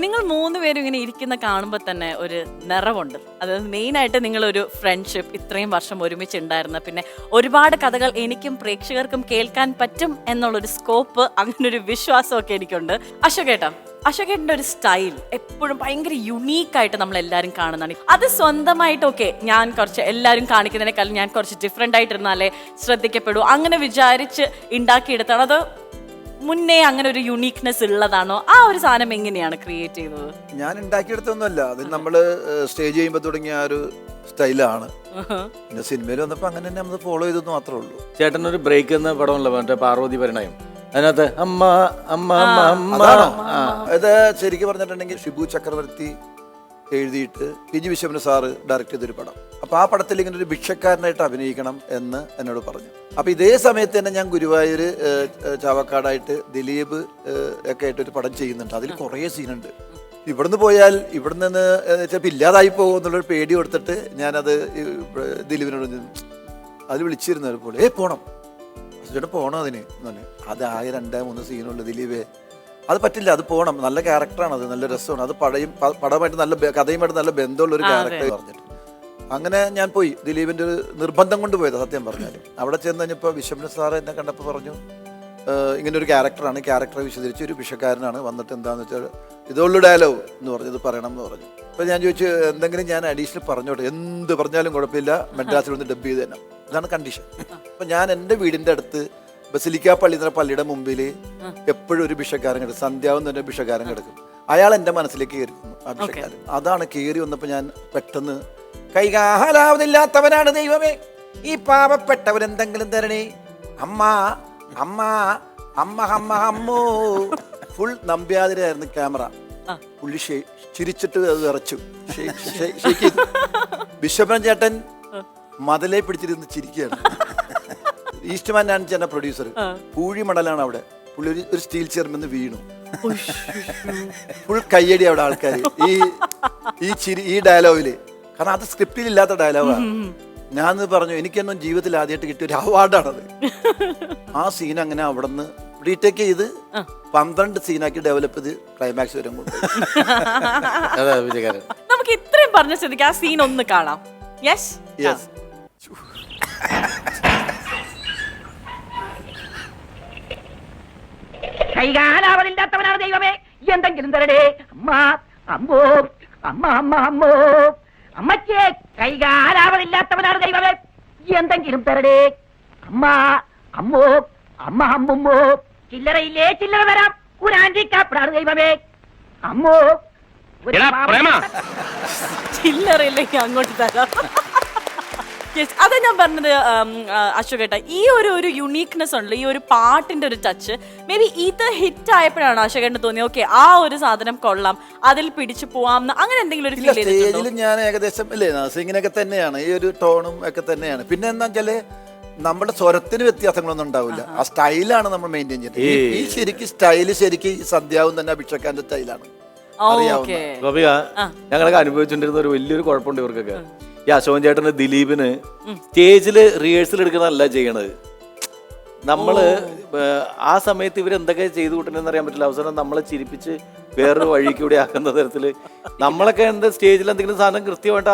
നിങ്ങൾ 3 പേരും ഇങ്ങനെ ഇരിക്കുന്ന കാണുമ്പോൾ തന്നെ ഒരു നിറവുണ്ട്. അതായത് മെയിനായിട്ട് നിങ്ങളൊരു ഫ്രണ്ട്ഷിപ്പ് ഇത്രയും വർഷം ഒരുമിച്ചുണ്ടായിരുന്ന, പിന്നെ ഒരുപാട് കഥകൾ എനിക്കും പ്രേക്ഷകർക്കും കേൾക്കാൻ പറ്റും എന്നുള്ളൊരു സ്കോപ്പ്, അങ്ങനൊരു വിശ്വാസമൊക്കെ എനിക്കുണ്ട്. അശോകേട്ടൻ്റെ ഒരു സ്റ്റൈൽ എപ്പോഴും ഭയങ്കര യുണീക്കായിട്ട് നമ്മൾ എല്ലാവരും കാണുന്നതാണ്. അത് സ്വന്തമായിട്ടൊക്കെ ഞാൻ കുറച്ച് എല്ലാവരും കാണിക്കുന്നതിനേക്കാൾ ഞാൻ കുറച്ച് ഡിഫറെൻ്റ് ആയിട്ടിരുന്നാലേ ശ്രദ്ധിക്കപ്പെടൂ അങ്ങനെ വിചാരിച്ച് ഉണ്ടാക്കിയെടുത്താണ്. അത് മുന്നേ അങ്ങനെ ഒരു യുണീക്നെസ് ഉള്ളതാണോ? ആ ഒരു സാധനം എങ്ങനെയാണ് ക്രിയേറ്റ് ചെയ്തത്? ഞാൻ ഉണ്ടാക്കിയെടുത്തൊന്നുമല്ല, അത് നമ്മള് സ്റ്റേജ് ചെയ്യുമ്പോൾ തുടങ്ങിയ ആ ഒരു സ്റ്റൈലാണ്. പിന്നെ സിനിമയിൽ വന്നപ്പോ അങ്ങനെ തന്നെ നമ്മൾ ഫോളോ ചെയ്തെന്ന് മാത്രമേ ഉള്ളൂ. ചേട്ടനൊരു ബ്രേക്ക് എന്ന പടമുള്ള മറ്റേ പാർവതി പരിണയം, അതിനകത്ത് അമ്മ അമ്മ അമ്മ ഇത് ശരിക്കും പറഞ്ഞിട്ടുണ്ടെങ്കിൽ ഷിബു ചക്രവർത്തി എഴുതിയിട്ട് പി ജി വിശ്വനാഥ് സാറ് ഡയറക്ട് ചെയ്തൊരു പടം. അപ്പോൾ ആ പടത്തിൽ ഇങ്ങനെ ഒരു ഭിക്ഷക്കാരനായിട്ട് അഭിനയിക്കണം എന്ന് എന്നോട് പറഞ്ഞു. അപ്പോൾ ഇതേ സമയത്ത് തന്നെ ഞാൻ ഗുരുവായൂർ ചാവക്കാടായിട്ട് ദിലീപ് ഒക്കെ ആയിട്ടൊരു പടം ചെയ്യുന്നുണ്ട്. അതിൽ കുറേ സീനുണ്ട്. ഇവിടുന്ന് പോയാൽ ഇവിടുന്ന് ചിലപ്പോൾ ഇല്ലാതായി പോകും എന്നുള്ളൊരു പേടി കൊടുത്തിട്ട് ഞാനത് ദിലീപിനോട് അതിൽ വിളിച്ചിരുന്നത് പോലെ പോണം ചേട്ടാ പോകണം അതിന് എന്ന്. അത് ആകെ 2-3 സീനുള്ളൂ ദിലീപേ, അത് പറ്റില്ല, അത് പോകണം, നല്ല ക്യാരക്ടറാണ്, അത് നല്ല രസമാണ്, അത് പടമായിട്ട് നല്ല കഥയുമായിട്ട് നല്ല ബന്ധമുള്ള ഒരു ക്യാരക്ടർ പറഞ്ഞിട്ട് അങ്ങനെ ഞാൻ പോയി. ദിലീപിൻ്റെ ഒരു നിർബന്ധം കൊണ്ട് പോയത് സത്യം പറഞ്ഞാൽ. അവിടെ ചെന്ന് കഴിഞ്ഞപ്പോൾ വിശ്വനാഥ് സാറ് എന്നെ കണ്ടപ്പോൾ പറഞ്ഞു ഇങ്ങനെ ഒരു ക്യാരക്ടറാണ്, ക്യാരക്ടറെ വിശദീകരിച്ച് ഒരു ഭിക്ഷക്കാരനാണ് വന്നിട്ട് എന്താണെന്ന് വെച്ചാൽ ഇതുള്ളൂ ഡയലോഗ് എന്ന് പറഞ്ഞു, ഇത് പറയണം എന്ന് പറഞ്ഞു. അപ്പോൾ ഞാൻ ചോദിച്ചു എന്തെങ്കിലും ഞാൻ അഡീഷണൽ പറഞ്ഞോട്ടെ, എന്ത് പറഞ്ഞാലും കുഴപ്പമില്ല, മെഡ്രാസിൽ ഒന്ന് ഡബ് ചെയ്ത് തന്നെ, ഇതാണ് കണ്ടീഷൻ. അപ്പം ഞാൻ എൻ്റെ വീടിൻ്റെ അടുത്ത് ബസിലിക്ക പള്ളി എന്ന പള്ളിയുടെ മുമ്പിൽ എപ്പോഴും ഒരു ഭിക്ഷക്കാരൻ കിടക്കും, സന്ധ്യാവെന്ന് തന്നെ ഭിക്ഷക്കാരൻ കിടക്കും. അയാൾ എൻ്റെ മനസ്സിലേക്ക് കയറി വന്നു, ആ ഭിക്ഷക്കാരൻ. അതാണ് കയറി വന്നപ്പോൾ ഞാൻ പെട്ടെന്ന് കൈകാലാവതില്ലാത്തവനാണ് ദൈവമേ, ഈ പാവപ്പെട്ടവരെന്തെങ്കിലും തരണേ, അമ്മ അമ്മ അമ്മ അമ്മ അമ്മോ. ഫുൾ നമ്പ്യാതിരായിരുന്നു ക്യാമറ. പുള്ളി ചിരിച്ചിട്ട് അത് വിറച്ചു. ബിഷപ്പൻ ചേട്ടൻ മതിലെ പിടിച്ചിരുന്ന് ചിരിക്കുകയാണ്. ഈസ്റ്റ്മാൻ ആണ് ചേട്ടൻ പ്രൊഡ്യൂസർ. പൂഴി മടലാണ് അവിടെ. പുള്ളി ഒരു സ്റ്റീൽ ചെയർമെന്ന് വീണു. ഫുൾ കയ്യടി അവിടെ ആൾക്കാർ ഈ ഡയലോഗില്. കാരണം അത് സ്ക്രിപ്റ്റിൽ ഇല്ലാത്ത ഡയലോഗാണ്. ഞാൻ പറഞ്ഞു എനിക്കൊന്നും ജീവിതത്തിൽ ആദ്യമായിട്ട് കിട്ടിയ ഒരു അവാർഡാണത്. ആ സീൻ അങ്ങനെ അവിടെ നിന്ന് റീടേക്ക് ചെയ്ത് 12 സീനാക്കി ഡെവലപ്പ് ചെയ്ത് ക്ലൈമാക്സ് വരെ കൊണ്ട്. നമുക്ക് ഇത്രയും പറഞ്ഞ സ്ഥിതിക്ക് ആ സീൻ ഒന്ന് കാണാം. Yes yes. കൈകാലാവതില്ലാത്തവനാണ് ദൈവമേ, എന്തെങ്കിലും തരടേ, അമ്മ അമ്മോ അമ്മ അമ്മ അമ്മോ. അമ്മച്ചേ കൈകാലാവതില്ലാത്തവനാണ് ദൈവമേ, എന്തെങ്കിലും തരടേ, അമ്മ അമ്മോ അമ്മ അമ്മുമ്മോ. ചില്ലറയില്ലേ ചില്ലറ തരാം, ഒരു ആന്റിക്കാപ്പിടാണ് ദൈവമേ, അമ്മോ ചില്ലറില്ലെങ്കിൽ അങ്ങോട്ട് തരാം. അതാ ഞാൻ പറഞ്ഞത് അശോകേട്ട, ഈ ഒരു യുണീക്നെസ് ഉണ്ടല്ലോ, ഈ ഒരു പാട്ടിന്റെ ഒരു ടച്ച്. മേ ബി ഇത് ഹിറ്റ് ആയപ്പോഴാണ് അശോകേട്ടന് തോന്നിയത് ഓക്കെ ആ ഒരു സാധനം കൊള്ളാം, അതിൽ പിടിച്ചു പോവാം, അങ്ങനെ എന്തെങ്കിലും ഒരു ഫീൽ ചെയ്തിട്ടുണ്ടോ? സ്റ്റേജിൽ ഞാൻ ഏകദേശം ഇല്ലേ സിംഗിനൊക്കെ തന്നെയാണ്, ഈ ഒരു ടോണും ഒക്കെ തന്നെയാണ്. പിന്നെ എന്താ വെച്ചാല് നമ്മുടെ സ്വരത്തിന് വ്യത്യാസങ്ങളൊന്നും ഉണ്ടാവില്ല, ആ സ്റ്റൈലാണ് നമ്മൾ മെയിൻറ്റെയിൻ ചെയ്യുന്നത്. ഈ ശരിക്കും സ്റ്റൈല് ശരിക്കും സന്ധ്യാവും തന്നെ അഭിഷേകാന്റെ സ്റ്റൈലാണ്. ഗോപിക, ഞങ്ങളൊക്കെ അനുഭവിച്ചുകൊണ്ടിരുന്ന ഒരു വലിയൊരു കുഴപ്പമുണ്ട് ഇവർക്കൊക്കെ. ഈ അശോകൻ ചേട്ടന് ദിലീപിന് സ്റ്റേജില് റിഹേഴ്സൽ എടുക്കുന്നതല്ല ചെയ്യണത്. നമ്മള് ആ സമയത്ത് ഇവരെന്തൊക്കെ ചെയ്തു കൂട്ടുന്നതെന്ന് അറിയാൻ പറ്റില്ല. അവസാനം നമ്മളെ ചിരിപ്പിച്ച് വേറൊരു വഴിക്ക് കൂടി ആക്കുന്ന തരത്തില് നമ്മളൊക്കെ എന്താ സ്റ്റേജിൽ എന്തെങ്കിലും സാധനം കൃത്യമായിട്ട്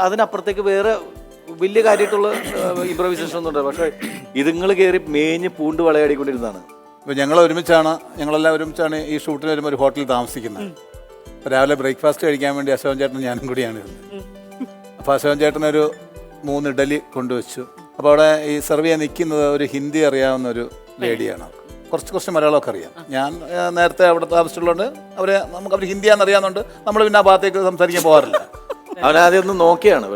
അതിനപ്പുറത്തേക്ക് വേറെ വലിയ കാര്യമായിട്ടുള്ള ഇംപ്രവൈസേഷൻ ഒന്നും ഉണ്ട്. പക്ഷെ ഇതുങ്ങൾ കയറി മേഞ്ഞ് പൂണ്ട് വളയാടിക്കൊണ്ടിരുന്നതാണ്. ഇപ്പോൾ ഞങ്ങളെല്ലാം ഒരുമിച്ചാണ് ഈ ഷൂട്ടിന് വരുമ്പോൾ ഒരു ഹോട്ടലിൽ താമസിക്കുന്നത്. അപ്പോൾ രാവിലെ ബ്രേക്ക്ഫാസ്റ്റ് കഴിക്കാൻ വേണ്ടി അശോകൻ ചേട്ടനും ഞാനും കൂടിയാണ് ഇരുന്നത്. അപ്പോൾ അശോകൻ ചേട്ടനൊരു 3 ഇഡലി കൊണ്ടുവച്ചു. അപ്പോൾ അവിടെ ഈ സെർവ് ചെയ്യാൻ നിൽക്കുന്നത് ഒരു ഹിന്ദി അറിയാവുന്ന ഒരു ലേഡിയാണ്. കുറച്ച് മലയാളമൊക്കെ അറിയാം. ഞാൻ നേരത്തെ അവിടെ താമസിച്ചുള്ളതുകൊണ്ട് അവർ ഹിന്ദിയാണെന്ന് അറിയാവുന്നതുകൊണ്ട് നമ്മൾ പിന്നെ ആ ഭാഗത്തേക്ക് സംസാരിക്കാൻ പോകാറില്ല. അവനാദ്യം ഒന്ന് നോക്കിയാണ്,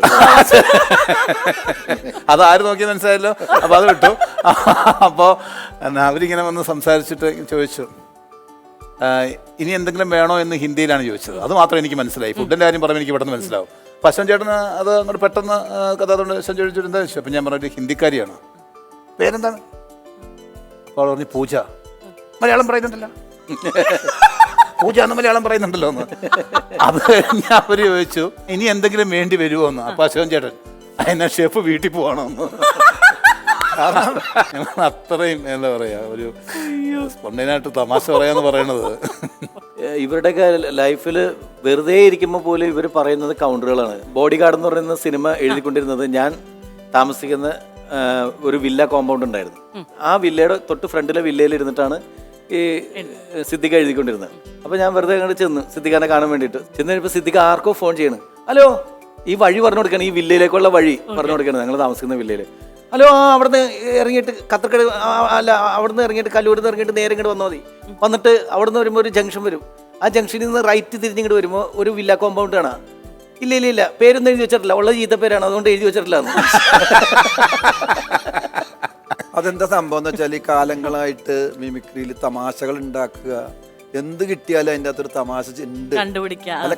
അതാര് നോക്കിയെന്ന് മനസ്സിലായല്ലോ. അപ്പോൾ അത് വിട്ടു. അപ്പോൾ അവരിങ്ങനെ വന്ന് സംസാരിച്ചിട്ട് ചോദിച്ചു ഇനി എന്തെങ്കിലും വേണോ എന്ന് ഹിന്ദിയിലാണ് ചോദിച്ചത്. അത് മാത്രം എനിക്ക് മനസ്സിലായി. ഫുഡിൻ്റെ കാര്യം പറയുമ്പോൾ എനിക്ക് പെട്ടെന്ന് മനസ്സിലാവും. അപ്പോൾ അശ്വൻ ചേട്ടന് അത് അങ്ങോട്ട് പെട്ടെന്ന് കഥ അതുകൊണ്ട് അശ്വൻ ചോദിച്ചിട്ട് എന്താ ചോദിച്ചു. അപ്പം ഞാൻ പറഞ്ഞൊരു ഹിന്ദിക്കാരിയാണ്. പേരെന്താണ്? അപ്പോൾ അവൾ പറഞ്ഞു പൂജ. മലയാളം പറയുന്നുണ്ടല്ലോ, പൂജ എന്ന് മലയാളം പറയുന്നുണ്ടല്ലോ എന്ന്. അത് കഴിഞ്ഞ് അവർ ചോദിച്ചു ഇനി എന്തെങ്കിലും വേണ്ടി വരുമോ എന്ന്. അപ്പോൾ അശോകൻ ചേട്ടൻ അതിനാ ഷെഫ് വീട്ടിൽ പോകണമെന്ന്. കാരണം ഞങ്ങൾ അത്രയും എന്താ പറയാ ഒരു സ്പോണ്ടൈനായിട്ട് തമാശ പറയാന്ന് പറയണത്. ഇവരുടെയൊക്കെ ലൈഫിൽ വെറുതെ ഇരിക്കുമ്പോൾ പോലും ഇവർ പറയുന്നത് കൗണ്ടറുകളാണ്. ബോഡി ഗാർഡ് എന്ന് പറയുന്ന സിനിമ എഴുതിക്കൊണ്ടിരുന്നത് ഞാൻ താമസിക്കുന്ന ഒരു വില്ല കോമ്പൗണ്ട് ഉണ്ടായിരുന്നു. ആ വില്ലയുടെ തൊട്ട് ഫ്രണ്ടിലെ വില്ലയിൽ ഇരുന്നിട്ടാണ് ഈ സിദ്ദിഖ എഴുതിക്കൊണ്ടിരുന്നത്. അപ്പോൾ ഞാൻ വെറുതെ അങ്ങോട്ട് ചെന്ന് സിദ്ദിഖാനെ കാണാൻ വേണ്ടിയിട്ട് ചെന്ന് കഴിഞ്ഞപ്പോൾ സിദ്ദിഖ ആർക്കോ ഫോൺ ചെയ്യണം. ഹലോ, ഈ വഴി പറഞ്ഞു കൊടുക്കണം, ഈ വില്ലയിലേക്കുള്ള വഴി പറഞ്ഞു കൊടുക്കണം, ഞങ്ങൾ താമസിക്കുന്ന വില്ലയിൽ. ഹലോ, അവിടുന്ന് ഇറങ്ങിയിട്ട് കത്തർക്കട് അല്ല, അവിടുന്ന് ഇറങ്ങിയിട്ട് കല്ലൂരിൽ നിന്ന് ഇറങ്ങിയിട്ട് നേരെ ഇങ്ങോട്ട് വന്നാൽ മതി. വന്നിട്ട് അവിടുന്ന് വരുമ്പോൾ ഒരു ജംഗ്ഷൻ വരും. ആ ജംഗ്ഷനിൽ നിന്ന് റൈറ്റ് തിരിഞ്ഞിങ്ങോട്ട് വരുമ്പോൾ ഒരു വില്ല കോമ്പൗണ്ട് ആണ്. ഇല്ല പേരൊന്നും എഴുതി വെച്ചിട്ടില്ല, ഉള്ള ചീത്ത പേരാണ്, അതുകൊണ്ട് എഴുതി വെച്ചിട്ടില്ല. അതെന്താ സംഭവം എന്ന് വെച്ചാൽ ഈ കാലങ്ങളായിട്ട് മിമിക്രിയിൽ തമാശകൾ ഉണ്ടാക്കുക, എന്ത് കിട്ടിയാലും അതിൻ്റെ അകത്തൊരു തമാശ ഉണ്ട്.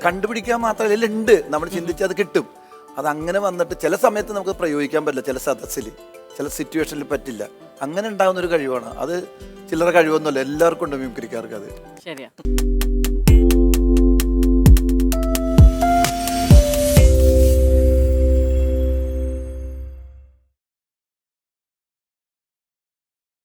കണ്ടുപിടിക്കാൻ മാത്രമല്ല, ഉണ്ട്. നമ്മൾ ചിന്തിച്ചാൽ അത് കിട്ടും. അതങ്ങനെ വന്നിട്ട് ചില സമയത്ത് നമുക്ക് പ്രയോഗിക്കാൻ പറ്റില്ല, ചില സദസ്സിൽ ചില സിറ്റുവേഷനിൽ പറ്റില്ല. അങ്ങനെ ഉണ്ടാകുന്ന ഒരു കഴിവാണ് അത്. ചില്ലറ കഴിവൊന്നുമല്ല, എല്ലാവർക്കും ഉണ്ട് മിമിക്രിക്കാർക്ക് അത്. ശരിയാ.